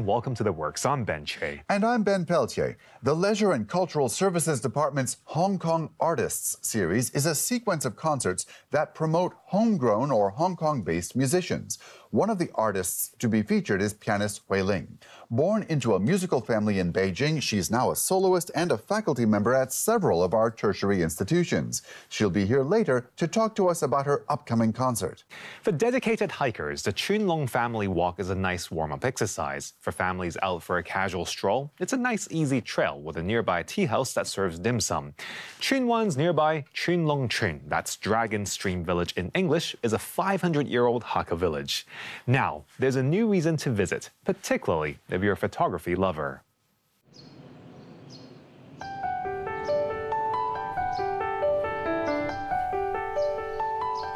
and welcome to The Works. I'm Ben Che. And I'm Ben Peltier. The Leisure and Cultural Services Department's Hong Kong Artists series is a sequence of concerts that promote homegrown or Hong Kong-based musicians. One of the artists to be featured is pianist Hui Ling. Born into a musical family in Beijing, she's now a soloist and a faculty member at several of our tertiary institutions. She'll be here later to talk to us about her upcoming concert. For dedicated hikers, the Chun Long Family Walk is a nice warm-up exercise. For families out for a casual stroll, it's a nice, easy trail with a nearby tea house that serves dim sum. Chun Wan's nearby Chun Long Chun, that's Dragon Stream Village in English, is a 500-year-old Hakka village. Now, there's a new reason to visit, particularly if you're a photography lover.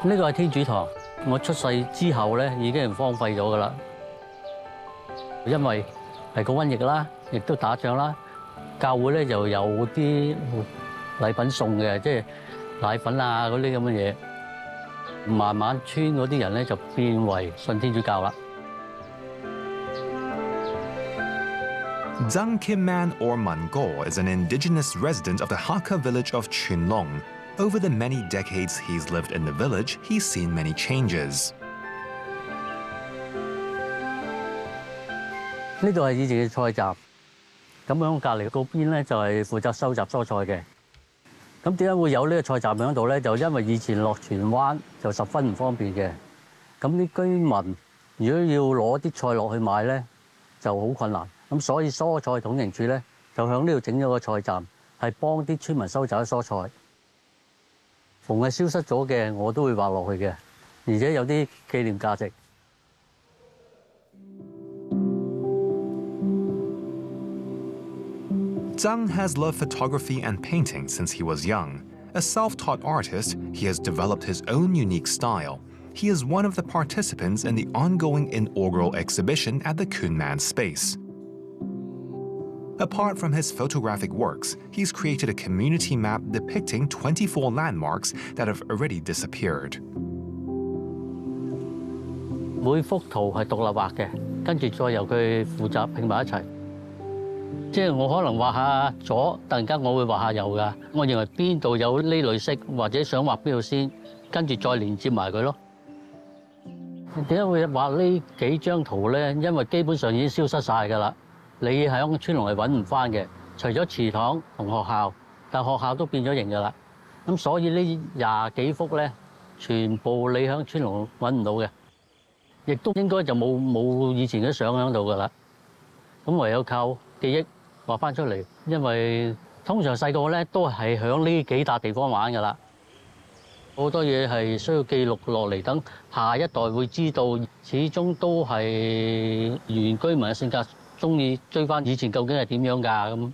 呢個係天主堂，我出世之後咧已經荒廢咗㗎啦，因為係個瘟疫啦，亦都打仗啦，教會咧就有啲禮品送嘅，即係奶粉啊嗰啲咁嘅嘢。慢慢村嗰啲人咧就變為信天主教啦。Zhang Kim Man or Mongol is an indigenous resident of the Hakka village of Chun Long. Over the many decades he's lived in the village, he's seen many changes. 呢度係以前嘅菜站，咁樣隔離嗰邊咧就係負責收集蔬菜嘅。咁點解會有呢個菜站喺度咧？就因為以前落荃灣就十分唔方便嘅。咁啲居民如果要攞啲菜落去買咧，就好困難。咁所以蔬菜統營處咧就喺呢度整咗個菜站，係幫啲村民收集啲蔬菜。逢係消失咗嘅，我都會畫落去嘅，而且有啲紀念價值。Zhang has loved photography and painting since he was young. A self-taught artist, he has developed his own unique style. He is one of the participants in the ongoing inaugural exhibition at the Kunman Space. Apart from his photographic works, he's created a community map depicting 24 landmarks that have already disappeared. 每幅圖係獨立畫嘅，跟住再由佢負責拼埋一齊。即係我可能畫下左，突然間我會畫下右㗎。我認為邊度有呢類色，或者想畫邊度先，跟住再連接埋佢咯。點解會畫呢幾張圖咧？因為基本上已經消失晒㗎啦。你喺村龍係揾唔翻嘅，除咗祠堂同學校，但學校都變咗形㗎啦。咁所以呢20幾幅咧，全部你喺村龍揾唔到嘅，亦都應該就冇以前嘅相喺度㗎啦。咁唯有靠記憶畫翻出嚟，因為通常細個咧都係喺呢幾笪地方玩㗎啦。好多嘢係需要記錄落嚟，等下一代會知道，始終都係原居民嘅性格。中意追翻以前究竟係點樣㗎咁。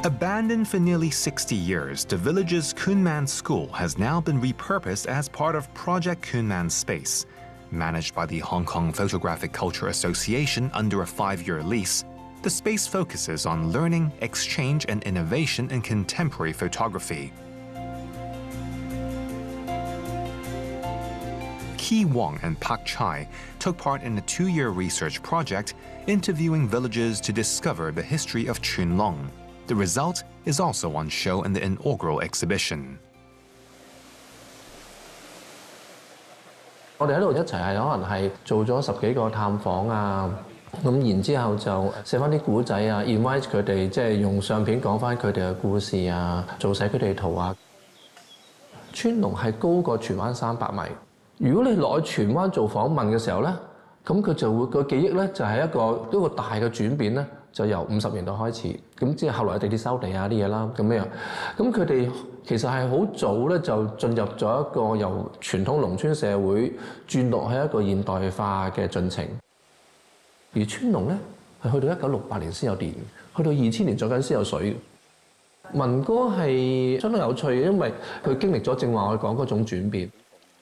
Abandoned for nearly 60 years, the village's Kunman School has now been repurposed as part of Project Kunman Space. Managed by the Hong Kong Photographic Culture Association under a 5-year lease, the space focuses on learning, exchange, and innovation in contemporary photography. Ki Wong and Pak Chai took part in a 2-year research project interviewing villagers to discover the history of Chun Long. The result is also on show in the inaugural exhibition. 我哋喺度一齊係可能係做咗10幾個探訪啊，咁然之後就寫翻啲古仔啊 ，invite 佢哋即係用相片講翻佢哋嘅故事啊，做寫佢哋圖啊。川龍係高過荃灣300米。如果你落去荃灣做訪問嘅時候咧，咁佢就會個記憶咧就係一個大嘅轉變咧，就由50年代開始，咁即係後來地鐵收地啊啲嘢啦，咁樣。咁佢哋其實係好早咧就進入咗一個由傳統農村社會轉落去一個現代化嘅進程。而川龍咧係去到1968年先有電，去到2000年左右先有水。民歌係相當有趣嘅，因為佢經歷咗正話我講嗰種轉變。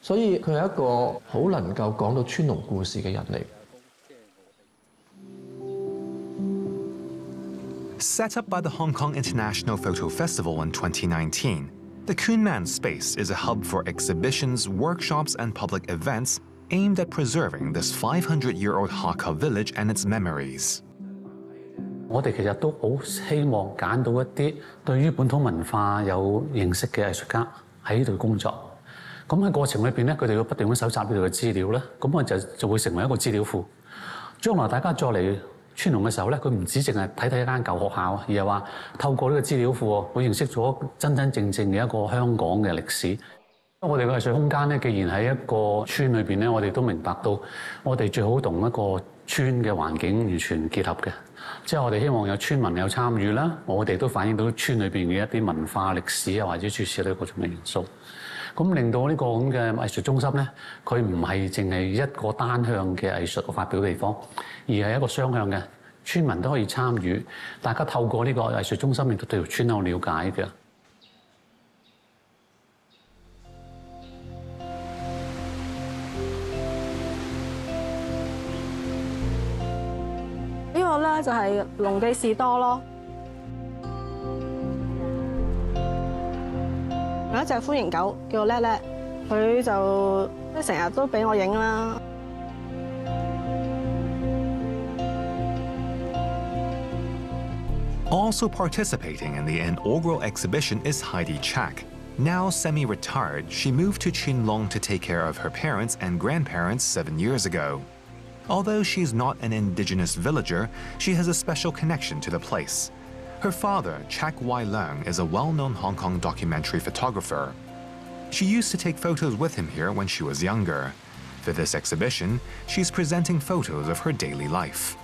所以佢係一個好能夠講到川龍故事嘅人嚟。Set up by the Hong Kong International Photo Festival in 2019, the Kunman Space is a hub for exhibitions, workshops, and public events aimed at preserving this 500-year-old Hakka village and its memories. 我哋其實都好希望揀到一啲對於本土文化有認識嘅藝術家喺呢度工作。咁喺過程裏邊咧，佢哋要不斷咁搜集呢度嘅資料咧，咁我就會成為一個資料庫。將來大家再嚟川龍嘅時候咧，佢唔止淨係睇一間舊學校，而係話透過呢個資料庫，會認識咗真真正正嘅一個香港嘅歷史。我哋嘅藝術空間咧，既然喺一個村裏邊咧，我哋都明白到，我哋最好同一個村嘅環境完全結合嘅，即係我哋希望有村民有參與啦，我哋都反映到村裏邊嘅一啲文化歷史啊，或者諸如此類各種嘅元素。咁令到呢個咁嘅藝術中心咧，佢唔係淨係一個單向嘅藝術發表地方，而係一個雙向嘅，村民都可以參與，大家透過呢個藝術中心令到對條村有了解嘅。呢個咧就係農記士多咯。有一隻歡迎狗叫叻叻，佢就成日都俾我影啦。Also participating in the inaugural exhibition is Heidi Chak. Now semi-retired, she moved to Chinlong to take care of her parents and grandparents 7 years ago. Although she's not an indigenous villager, she has a special connection to the place. Her father, Chak Wai Leung, is a well-known Hong Kong documentary photographer. She used to take photos with him here when she was younger. For this exhibition, she's presenting photos of her daily life.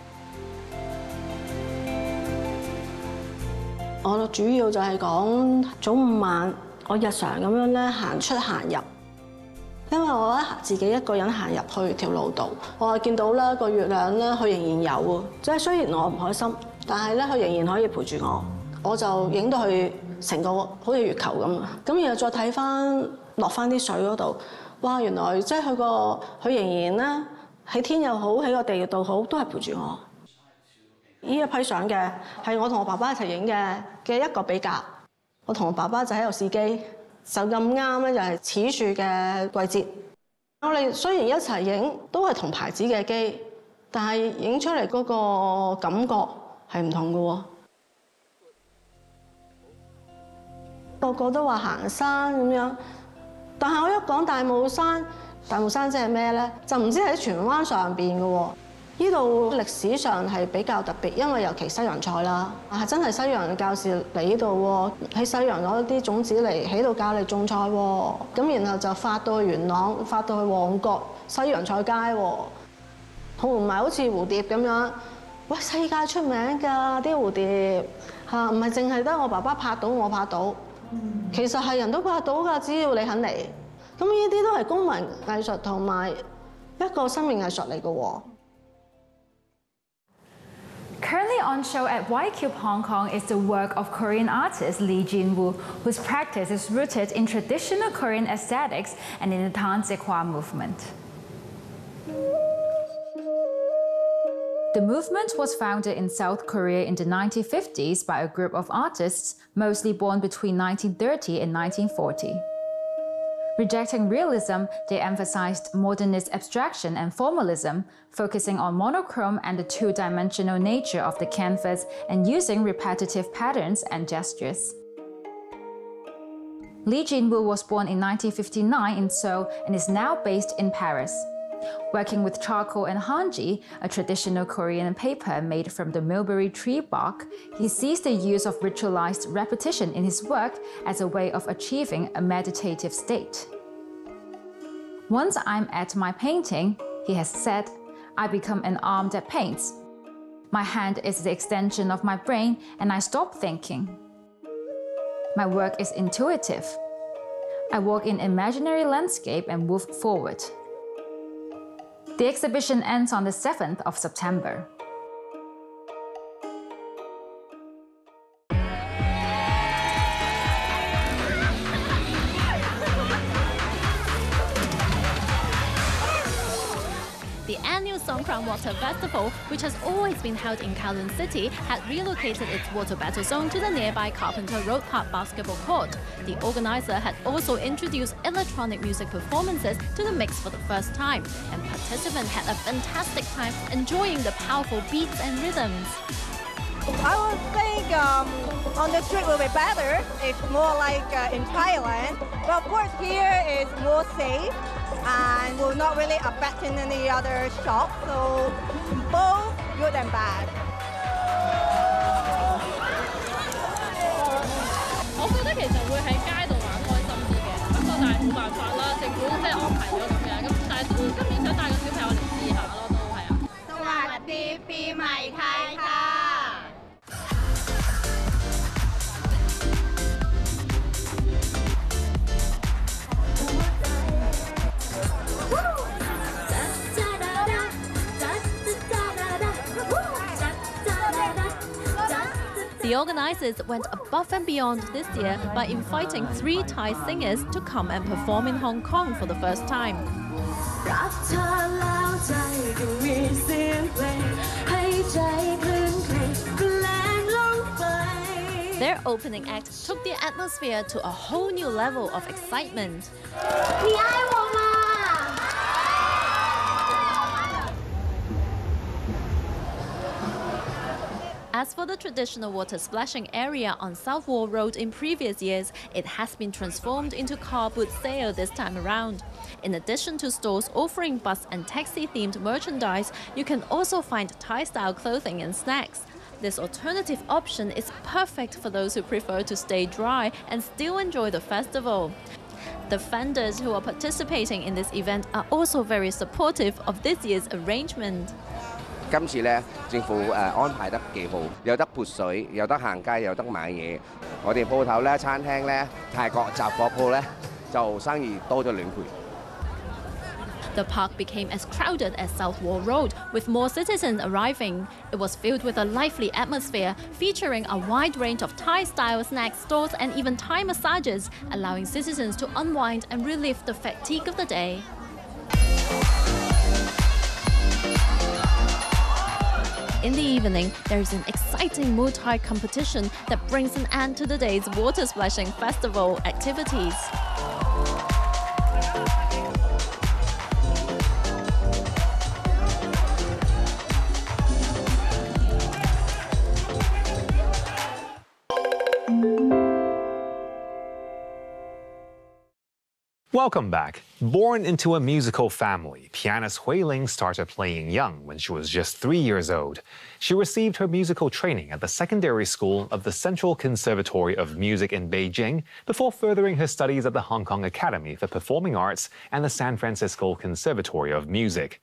我主要就係講早午晚，我日常咁樣咧行出行入。因為我咧自己一個人行入去條路度，我係見到咧個月亮咧，佢仍然有喎。即係雖然我唔開心，但係咧佢仍然可以陪住我。我就影到佢成個好似月球咁啊！咁然後再睇翻落翻啲水嗰度，哇！原來即係佢仍然咧喺天又好，喺個地度好，都係陪住我。呢一批相嘅係我同我爸爸一齊影嘅一個比較。我同我爸爸就喺度試機。就咁啱咧，就係此樹嘅季節。我哋雖然一齊影，都係同牌子嘅機，但係影出嚟嗰個感覺係唔同嘅喎。個個都話行山咁樣，但係我一講大帽山，大帽山即係咩咧？就唔知喺荃灣上邊嘅喎。呢度歷史上係比較特別，因為尤其西洋菜啦，係真係西洋嘅教士嚟呢度喎，喺西洋攞啲種子嚟喺度教你種菜喎，咁然後就發到去元朗，發到去旺角西洋菜街喎，同埋好似蝴蝶咁樣，喂，世界出名㗎啲蝴蝶嚇，唔係淨係得我爸爸拍到我拍到，其實係人都拍到㗎，只要你肯嚟。咁呢啲都係公民藝術同埋一個生命藝術嚟㗎喎。Currently on show at Y-Cube Hong Kong is the work of Korean artist Lee Jin-woo, whose practice is rooted in traditional Korean aesthetics and in the Tanzikwa movement. The movement was founded in South Korea in the 1950s by a group of artists, mostly born between 1930 and 1940. Rejecting realism, they emphasized modernist abstraction and formalism, focusing on monochrome and the two-dimensional nature of the canvas and using repetitive patterns and gestures. Lee Jin-woo was born in 1959 in Seoul and is now based in Paris. Working with charcoal and hanji, a traditional Korean paper made from the mulberry tree bark, he sees the use of ritualized repetition in his work as a way of achieving a meditative state. Once I'm at my painting, he has said, I become an arm that paints. My hand is the extension of my brain and I stop thinking. My work is intuitive. I walk in imaginary landscape and move forward. The exhibition ends on the 7th of September. The the annual Songkran Water Festival, which has always been held in Kowloon City, had relocated its water battle zone to the nearby Carpenter Road Park basketball court. The organizer had also introduced electronic music performances to the mix for the first time, and participants had a fantastic time enjoying the powerful beats and rhythms. I would think on the street will be better. It's more like in Thailand. But of course here is more safe and will not really affect any other shop. So both good and bad. 我覺得其實會喺街度玩開心啲嘅，不過但係冇辦法啦，政府即係安排咗咁樣，咁但係都今年想帶個小朋友嚟試下咯，都係啊。สวัสดีปีใหม่ไทยค่ะ The organizers went above and beyond this year by inviting 3 Thai singers to come and perform in Hong Kong for the first time. Their opening act took the atmosphere to a whole new level of excitement. As for the traditional water splashing area on South Wall Road in previous years, it has been transformed into car boot sale this time around. In addition to stores offering bus and taxi-themed merchandise, you can also find Thai-style clothing and snacks. This alternative option is perfect for those who prefer to stay dry and still enjoy the festival. The vendors who are participating in this event are also very supportive of this year's arrangement. 今次咧，政府安排得幾好，有得潑水，有得行街，有得買嘢。我哋鋪頭咧、餐廳咧、泰國雜貨鋪咧，就生意多咗2倍。The park became as crowded as South Wall Road, with more citizens arriving. It was filled with a lively atmosphere, featuring a wide range of Thai-style snack stores and even Thai massages, allowing citizens to unwind and relieve the fatigue of the day. In the evening, there is an exciting Muay Thai competition that brings an end to the day's water splashing festival activities. Welcome back. Born into a musical family, pianist Hui Ling started playing young when she was just 3 years old. She received her musical training at the secondary school of the Central Conservatory of Music in Beijing before furthering her studies at the Hong Kong Academy for Performing Arts and the San Francisco Conservatory of Music.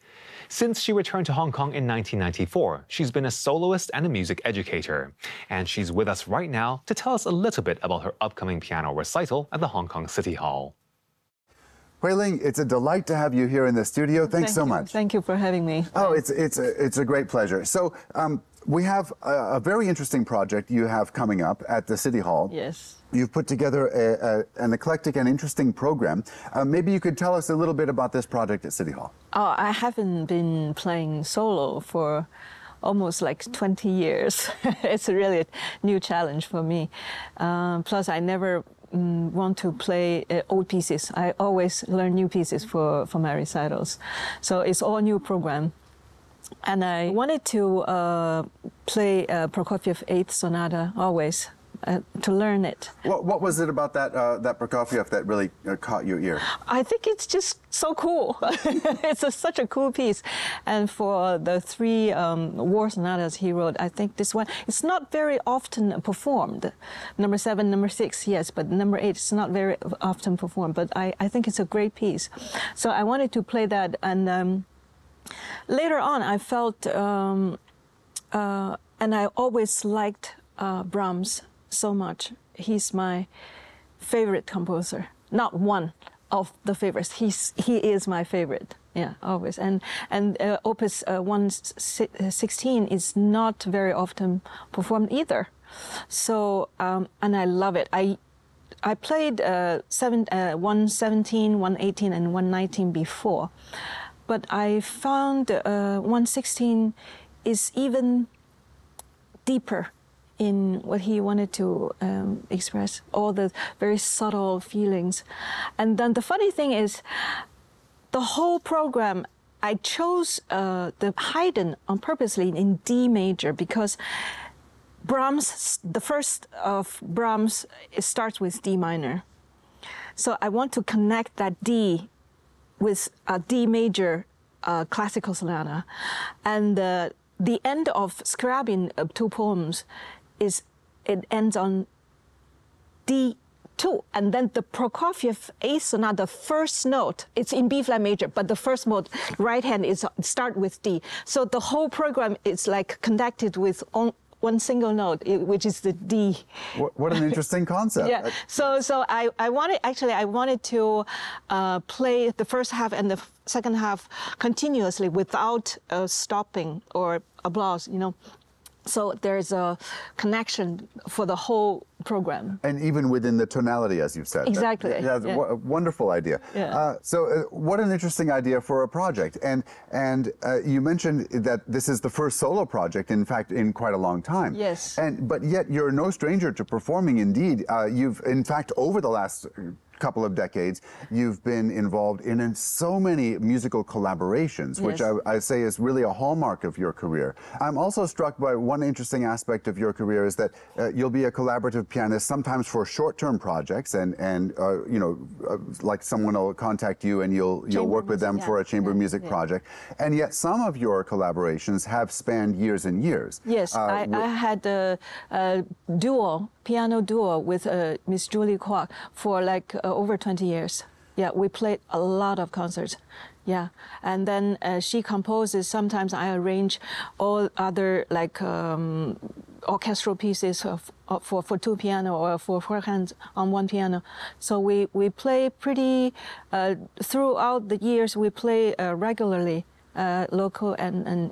Since she returned to Hong Kong in 1994, she's been a soloist and a music educator. And she's with us right now to tell us a little bit about her upcoming piano recital at the Hong Kong City Hall. Hui Ling, it's a delight to have you here in the studio. Thanks so much. Thank you for having me. Oh, it's a great pleasure. So we have a very interesting project you have coming up at the City Hall. Yes. You've put together an eclectic and interesting program. Maybe you could tell us a little bit about this project at City Hall. Oh, I haven't been playing solo for almost like 20 years. It's really a new challenge for me. Plus, I never want to play old pieces. I always learn new pieces for my recitals. So it's all new program. And I wanted to play Prokofiev 8th Sonata always. To learn it. What was it about that Prokofiev that really caught your ear? I think it's just so cool. It's such a cool piece. And for the 3 war sonatas he wrote, I think this one, it's not very often performed. Number 7, number 6, yes, but number 8 is not very often performed. But I think it's a great piece. So I wanted to play that. And later on, I felt, and I always liked Brahms so much. He's my favorite composer. Not one of the favorites. He is my favorite. Yeah, always. And Opus 116 is not very often performed either. So and I love it. I played 117, 118, and 119 before. but I found 116 is even deeper in what he wanted to express, all the very subtle feelings. And then the funny thing is, the whole program, I chose the Haydn on purposely in D major because Brahms, the first of Brahms, it starts with D minor. So I want to connect that D with a D major classical sonata. And the end of Scriabin, 2 poems, it ends on D2. And then the Prokofiev A sonata, the first note, it's in B flat major, but the first note, right hand, is start with D. So the whole program is like conducted with one single note, which is the D. What an interesting concept. Yeah. So I wanted to play the first half and the second half continuously without stopping or applause, you know. So there's a connection for the whole program. And even within the tonality, as you've said. Exactly. That's a wonderful idea. Yeah. So what an interesting idea for a project. And you mentioned that this is the first solo project, in fact, in quite a long time. Yes. But yet you're no stranger to performing, indeed. You've, in fact, over the last couple of decades, you've been involved in so many musical collaborations, which I say is really a hallmark of your career. I'm also struck by one interesting aspect of your career is that you'll be a collaborative pianist sometimes for short-term projects, and you know, like someone will contact you and you'll work with them for a chamber music project, and yet some of your collaborations have spanned years and years. Yes, I had a duo, piano duo with Miss Julie Kwok for like over 20 years. Yeah, we played a lot of concerts. Yeah, and then she composes. Sometimes I arrange all other like orchestral pieces for 2 piano or for 4 hands on 1 piano. So we play pretty throughout the years. We play regularly, local and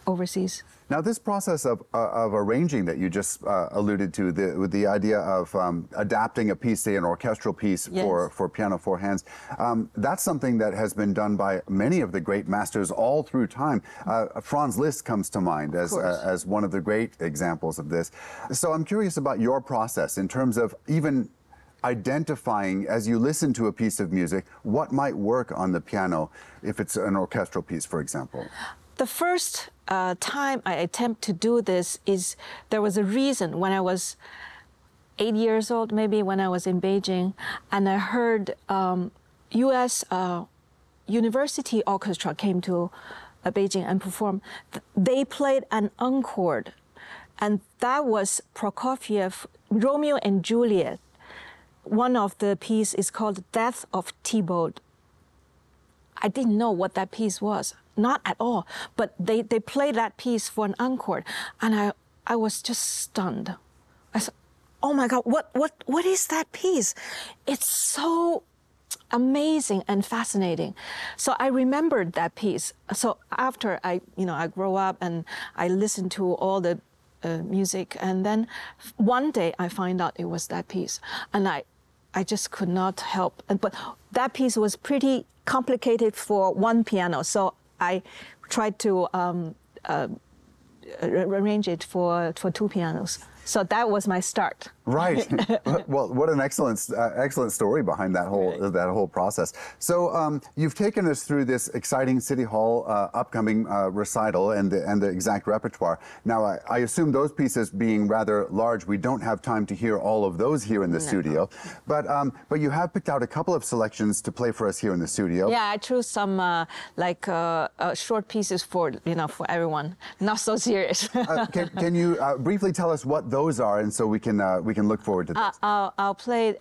overseas. Now, this process of arranging that you just alluded to, with the idea of adapting a piece, say an orchestral piece for piano 4 hands, that's something that has been done by many of the great masters all through time. Franz Liszt comes to mind as one of the great examples of this. So I'm curious about your process in terms of even identifying, as you listen to a piece of music, what might work on the piano if it's an orchestral piece, for example. The first time I attempt to do this is, there was a reason when I was 8 years old, maybe, when I was in Beijing, and I heard U.S. University Orchestra came to Beijing and performed. They played an encore, and that was Prokofiev, Romeo and Juliet. One of the pieces is called Death of Thibaut. I didn't know what that piece was. Not at all, but they played that piece for an encore, and I was just stunned. I said, "Oh my God, what is that piece? It's so amazing and fascinating." So I remembered that piece. So after I grow up and I listened to all the music, and then one day I find out it was that piece, and I just could not help. But that piece was pretty complicated for 1 piano, so I tried to arrange it for 2 pianos. So that was my start. Right. Well, what an excellent story behind that whole process. So you've taken us through this exciting City Hall upcoming recital and the exact repertoire. Now, I assume those pieces being rather large, we don't have time to hear all of those here in the studio. But you have picked out a couple of selections to play for us here in the studio. Yeah, I chose some short pieces for everyone, not so serious. Can you briefly tell us what those are, and so we can look forward to this? I'll play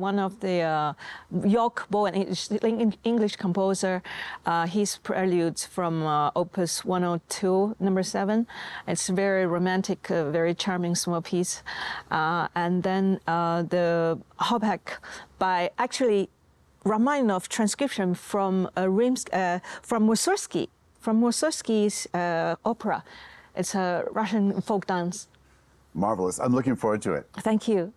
one of the York Bowen, English composer, his preludes from Opus 102, number 7. It's very romantic, very charming small piece. And then the Hopek by actually Rachmaninoff transcription from Mussorgsky's opera. It's a Russian folk dance. Marvelous. I'm looking forward to it. Thank you.